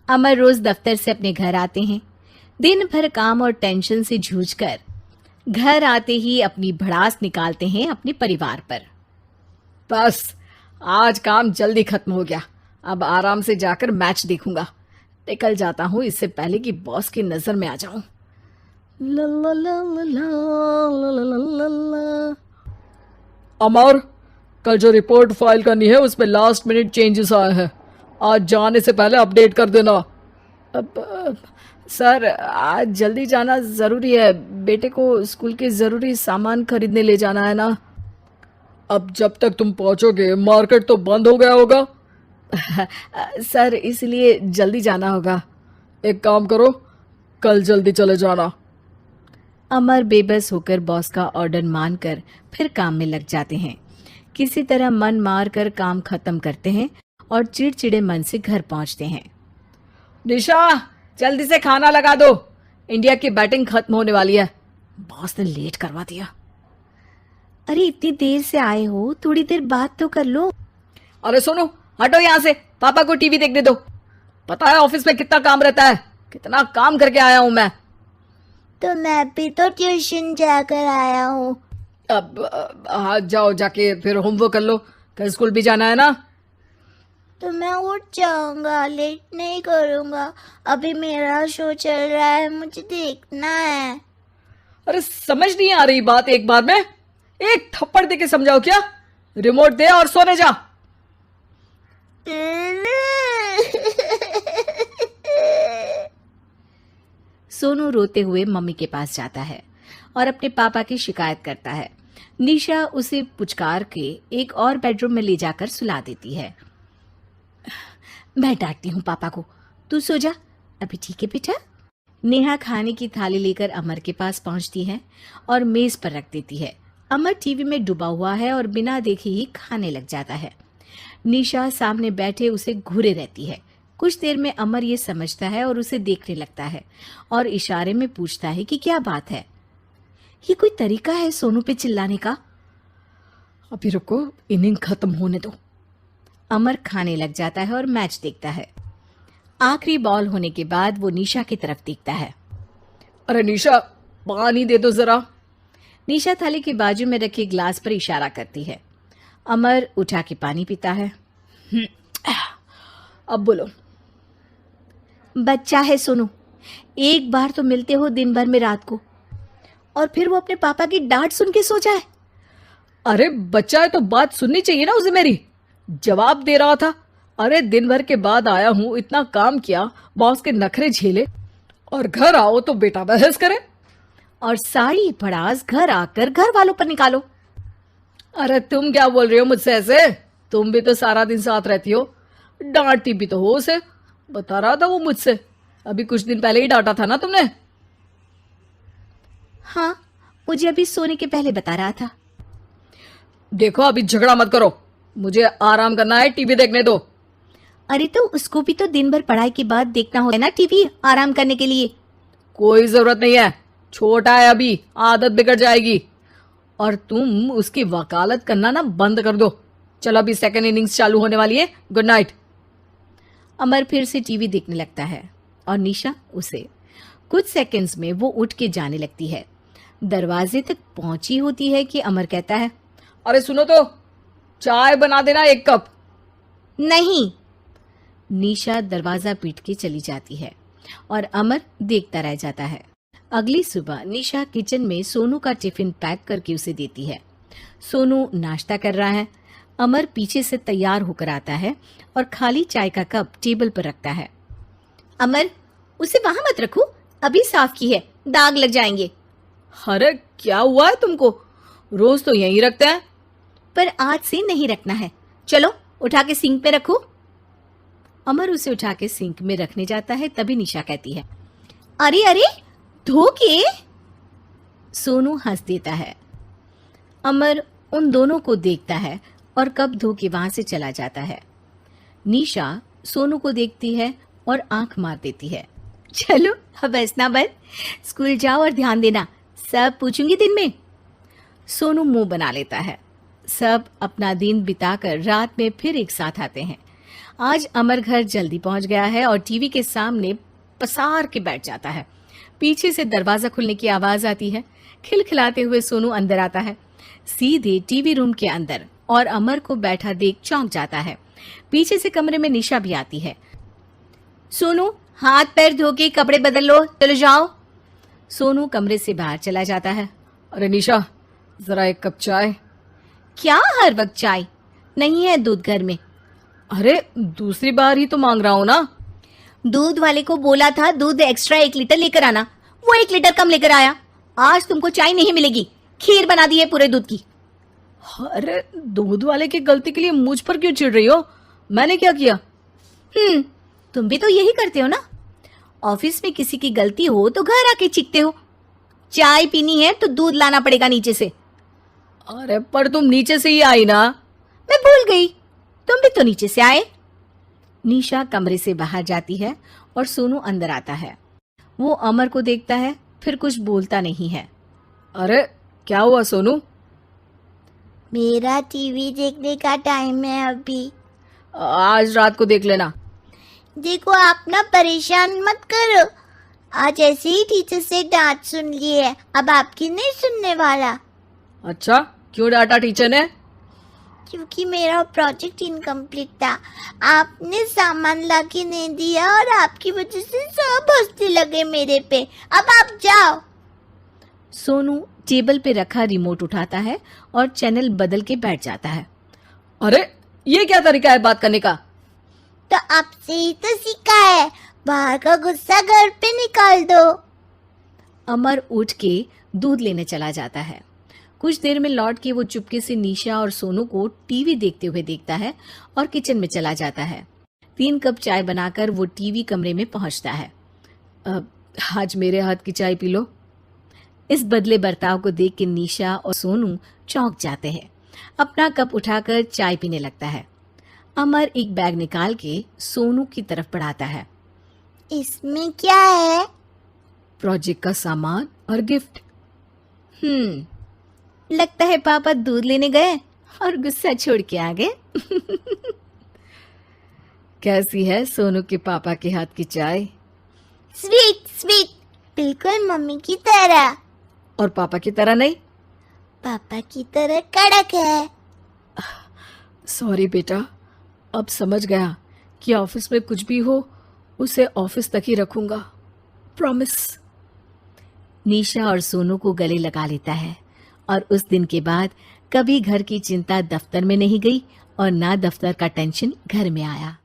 अमर रोज दफ्तर से अपने घर आते हैं। दिन भर काम और टेंशन से जूझकर घर आते ही अपनी भड़ास निकालते हैं अपने परिवार पर। बस आज काम जल्दी खत्म हो गया, अब आराम से जाकर मैच देखूंगा। निकल जाता हूँ इससे पहले कि बॉस की नजर में आ जाऊं। ला ला ला ला ला ला ला ला ला। अमर, कल जो रिपोर्ट फाइल करनी है उसमें लास्ट मिनट चेंजेस आए हैं, आज जाने से पहले अपडेट कर देना। सर आज जल्दी जाना ज़रूरी है, बेटे को स्कूल के ज़रूरी सामान खरीदने ले जाना है ना। अब जब तक तुम पहुंचोगे मार्केट तो बंद हो गया होगा। सर इसलिए जल्दी जाना होगा। एक काम करो, कल जल्दी चले जाना। अमर बेबस होकर बॉस का ऑर्डर मानकर फिर काम में लग जाते हैं। किसी तरह मन मार कर काम खत्म करते हैं और चिड़चिड़े मन से घर पहुंचते हैं। निशा जल्दी से खाना लगा दो, इंडिया की बैटिंग खत्म होने वाली है। बॉस ने लेट करवा दिया। अरे इतनी देर से आए हो, थोड़ी देर बात तो कर लो। अरे सुनो, हटो यहाँ से, पापा को टीवी देखने दो। पता है ऑफिस में कितना काम रहता है, कितना काम करके आया हूँ मैं। तो मैं भी तो ट्यूशन जाकर आया हूँ। अब हाँ जाओ, जाके फिर होमवर्क कर लो, कल स्कूल भी जाना है ना। तो मैं उठ जाऊंगा, लेट नहीं करूंगा, अभी मेरा शो चल रहा है, मुझे देखना है। अरे समझ नहीं आ रही बात, एक बार में एक थप्पड़ दे के समझाओ क्या। रिमोट दे और सोने जा। सोनू रोते हुए मम्मी के पास जाता है और अपने पापा की शिकायत करता है। निशा उसे पुचकार के एक और बेडरूम में ले जाकर सुला देती है। मैं डांटती हूँ पापा को, तू सो जा अभी, ठीक है बेटा। नेहा खाने की थाली लेकर अमर के पास पहुंचती है और मेज पर रख देती है। अमर टीवी में डूबा हुआ है और बिना देखे ही खाने लग जाता है। निशा सामने बैठे उसे घूरे रहती है। कुछ देर में अमर ये समझता है और उसे देखने लगता है और इशारे में पूछता है कि क्या बात है। ये कोई तरीका है सोनू पे चिल्लाने का? अभी रुको, इनिंग खत्म होने दो। अमर खाने लग जाता है और मैच देखता है। आखिरी बॉल होने के बाद वो निशा की तरफ देखता है। अरे निशा पानी दे दो जरा। निशा थाली के बाजू में रखे ग्लास पर इशारा करती है। अमर उठा के पानी पीता है। अब बोलो। बच्चा है सोनू, एक बार तो मिलते हो दिन भर में रात को, और फिर वो अपने पापा की डांट सुन के सो जाए। अरे बच्चा है तो बात सुननी चाहिए ना उसे मेरी। जवाब दे रहा था। अरे दिन भर के बाद आया हूं, इतना काम किया, बॉस के नखरे झेले, और घर आओ तो बेटा बहस करे और सारी भड़ास घर आकर घर वालों पर निकालो। अरे तुम क्या बोल रही हो मुझसे ऐसे? तुम भी तो सारा दिन साथ रहती हो, डांटती भी तो हो उसे। बता रहा था वो मुझसे, अभी कुछ दिन पहले ही डांटा था ना तुमने। हाँ, मुझे अभी सोने के पहले बता रहा था। देखो अभी झगड़ा मत करो, मुझे आराम करना है, टीवी देखने दो। अरे तो उसको भी तो दिन भर पढ़ाई के बाद देखना होता है ना टीवी, आराम करने के लिए। कोई जरूरत नहीं है, छोटा है अभी, आदत बिगड़ जाएगी। और तुम उसकी वकालत करना ना बंद कर दो। चलो अभी सेकंड इनिंग्स चालू होने वाली है, गुड नाइट। अमर फिर से टीवी देखने लगता है और निशा उसे। कुछ सेकंड्स में वो उठ के जाने लगती है। दरवाजे तक पहुंची होती है कि अमर कहता है, अरे सुनो तो, चाय बना देना 1 कप। नहीं। निशा दरवाजा पीट के चली जाती है और अमर देखता रह जाता है। अगली सुबह निशा किचन में सोनू का टिफिन पैक करके उसे देती है। सोनू नाश्ता कर रहा है। अमर पीछे से तैयार होकर आता है और खाली चाय का कप टेबल पर रखता है। अमर, उसे वहां मत रखो, अभी साफ की है, दाग लग जाएंगे। अरे क्या हुआ है तुमको? रोज तो यहीं रखते हैं। पर आज से नहीं रखना है, चलो उठा के सिंक पे रखो। अमर उसे उठा के सिंक में रखने जाता है, तभी निशा कहती है, अरे अरे धो के। सोनू हंस देता है। अमर उन दोनों को देखता है और कप धो के वहां से चला जाता है। निशा सोनू को देखती है और आंख मार देती है। चलो अब हंसना बंद, स्कूल जाओ और ध्यान देना, सब पूछूंगी दिन में। सोनू मुंह बना लेता है। सब अपना दिन बिताकर रात में फिर एक साथ आते हैं। आज अमर घर जल्दी पहुंच गया है और टीवी के सामने पसार के बैठ जाता है। पीछे से दरवाजा खुलने की आवाज आती है। खिलखिलाते हुए सोनू अंदर आता है, सीधे टीवी रूम के अंदर, और अमर को बैठा देख चौंक जाता है। पीछे से कमरे में निशा भी आती है। सोनू, हाथ पैर धो के कपड़े बदल लो, चलो जाओ। सोनू कमरे से बाहर चला जाता है। अरे निशा, जरा एक कप चाय। क्या हर वक्त चाय? नहीं है दूध घर में। अरे दूसरी बार ही तो मांग रहा हूं ना। दूध वाले को बोला था दूध एक्स्ट्रा 1 लीटर लेकर आना, वो 1 लीटर कम लेकर आया। आज तुमको चाय नहीं मिलेगी, खीर बना दी है पूरे दूध की। अरे दूध वाले की गलती के लिए मुझ पर क्यों चिढ़ रही हो? मैंने क्या किया? तुम भी तो यही करते हो ना। ऑफिस में किसी की गलती हो तो घर आके चीखते हो। चाय पीनी है तो दूध लाना पड़ेगा नीचे से। अरे पर तुम नीचे से ही आई ना। मैं भूल गई, तुम भी तो नीचे से आए। निशा कमरे से बाहर जाती है और सोनू अंदर आता है। वो अमर को देखता है, फिर कुछ बोलता नहीं है। अरे क्या हुआ सोनू? मेरा टीवी देखने का टाइम है अभी। आज रात को देख लेना। देखो आप ना परेशान मत करो। आज ऐसे ही टीचर से डांट सुन ली है, अब आपकी नहीं सुनने वाला। अच्छा, क्यों डांटा टीचर ने? क्योंकि मेरा प्रोजेक्ट इनकम्प्लीट था। आपने सामान ला के नहीं दिया और आपकी वजह से सब हंसने लगे मेरे पे। अब आप जाओ। सोनू टेबल पे रखा रिमोट उठाता है और चैनल बदल के बैठ जाता है। अरे ये क्या तरीका है बात करने का? तो आपसे ही तो सीखा है, बाहर का गुस्सा घर पे निकाल दो। अमर उठ के दूध लेने चला जाता है। कुछ देर में लौट के वो चुपके से निशा और सोनू को टीवी देखते हुए देखता है और किचन में चला जाता है। 3 कप चाय बनाकर वो टीवी कमरे में पहुंचता है। आज मेरे हाथ की चाय पी लो। इस बदले बर्ताव को देख के निशा और सोनू चौंक जाते हैं। अपना कप उठाकर चाय पीने लगता है। अमर एक बैग निकाल के सोनू की तरफ बढ़ाता है। इसमें क्या है? प्रोजेक्ट का सामान और गिफ्ट। लगता है पापा दूध लेने गए और गुस्सा छोड़ के आ गए। कैसी है सोनू के पापा के हाथ की चाय? स्वीट स्वीट, बिल्कुल मम्मी की तरह। और पापा की तरह नहीं? पापा की तरह कड़क है। सॉरी बेटा, अब समझ गया कि ऑफिस में कुछ भी हो उसे ऑफिस तक ही रखूंगा, प्रॉमिस। निशा और सोनू को गले लगा लेता है और उस दिन के बाद कभी घर की चिंता दफ्तर में नहीं गई और ना दफ्तर का टेंशन घर में आया।